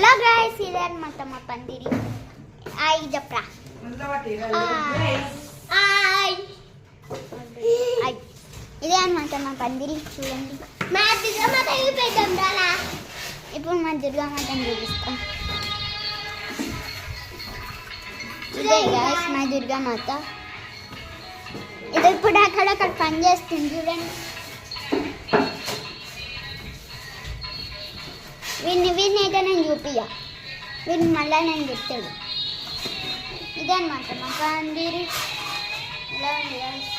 Hello guys, ఇదే అనమాట మా పందిరి. హాయ్ చెప్పరా. ఇదే అనమాట మా పందిరి. చూడండి, మా దుర్గామాత చూపిద్దాం రా. ఇప్పుడు మా దుర్గామాతని చూపిస్తాం. ఇదే గైస్ మా దుర్గామాత. ఇది ఇప్పుడు అక్కడక్కడ పని చేస్తుంది చూడండి. వీడిని అయితే నేను చూపియ్య, వీడిని మళ్ళీ నేను చెప్తాడు. ఇదే అనమాట మా పందిరి. ఎలా ఉంది guys?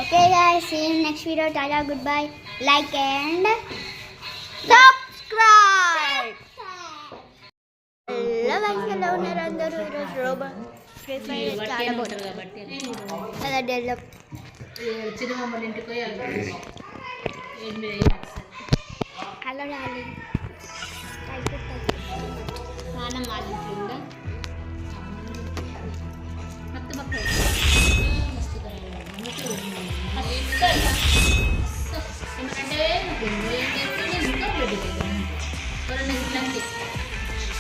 Okay guys, see you next video. Tata, good bye, like and subscribe. Hello guys, ఎలా ఉన్నారు అందరూ? ఈరోజు రోబో ఫ్రీ ఫైర్ చాలా బాగుంటుంది కదా. Develop hello darling. స్నానం మాలింటుందా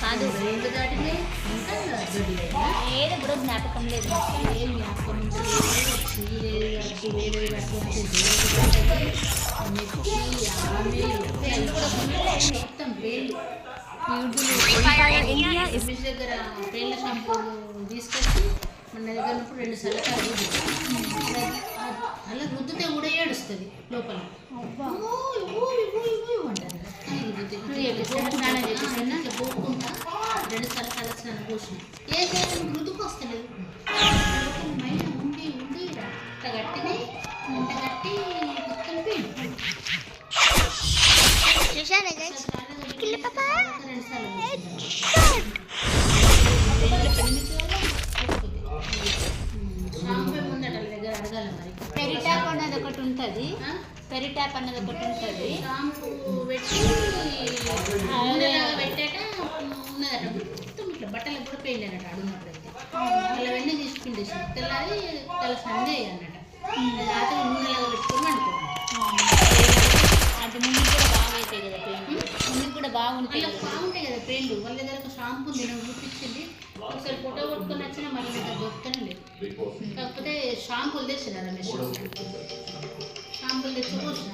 కాదు రెండు దాటినే ఏది కూడా జ్ఞాపకం లేదు. ఏం జ్ఞాపకం మొత్తం పేర్లు దగ్గర పేర్ల షాంపూ తీసుకొచ్చి మన దగ్గర ఉన్నప్పుడు 2 సలకాలు అలా రుద్దితే కూడా ఏడుస్తుంది లోపల. స్నానం చేసి పోకుండా 2 సలకాల స్నానం పోసిన ఏ రుద్దుకు వస్తలేదు. మైన ఉండి ఉండి ఇంత గట్టిది, ఇంత గట్టి మొత్తం పెయింట్ చూసారా గైస్? పెరిటాప్ అన్నది ఒకటి ఉంటుంది. పెరిటాప్ అన్నది ఒకటి ఉంటుంది. షాంపూ పెట్టి పెట్టాక ఉన్నదట మొత్తం ఇట్లా బట్టలకు కూడా పెయిన్ అన్నట్టు అడుగున్నప్పుడైతే అలా వెన్న తీసుకుంటేసి తెల్లారి తల సండే అన్నట. రాత్రి నూనెలాగా పెట్టుకొని అనుకోండి. అది ముందు కూడా బాగా అవుతాయి కదా పెయిన్, ముందు కూడా బాగుంటాయి కదా పెయిన్లు. వాళ్ళ దగ్గర ఒక షాంపూ నేను చూపించింది. ఒకసారి ఫోటో కొట్టుకొని వచ్చినా మళ్ళీ దగ్గర దొరుకుతానే లేదు. కాకపోతే షాంపూలు తెచ్చిన రమేష్, షాంపూలు తెచ్చి పోసిన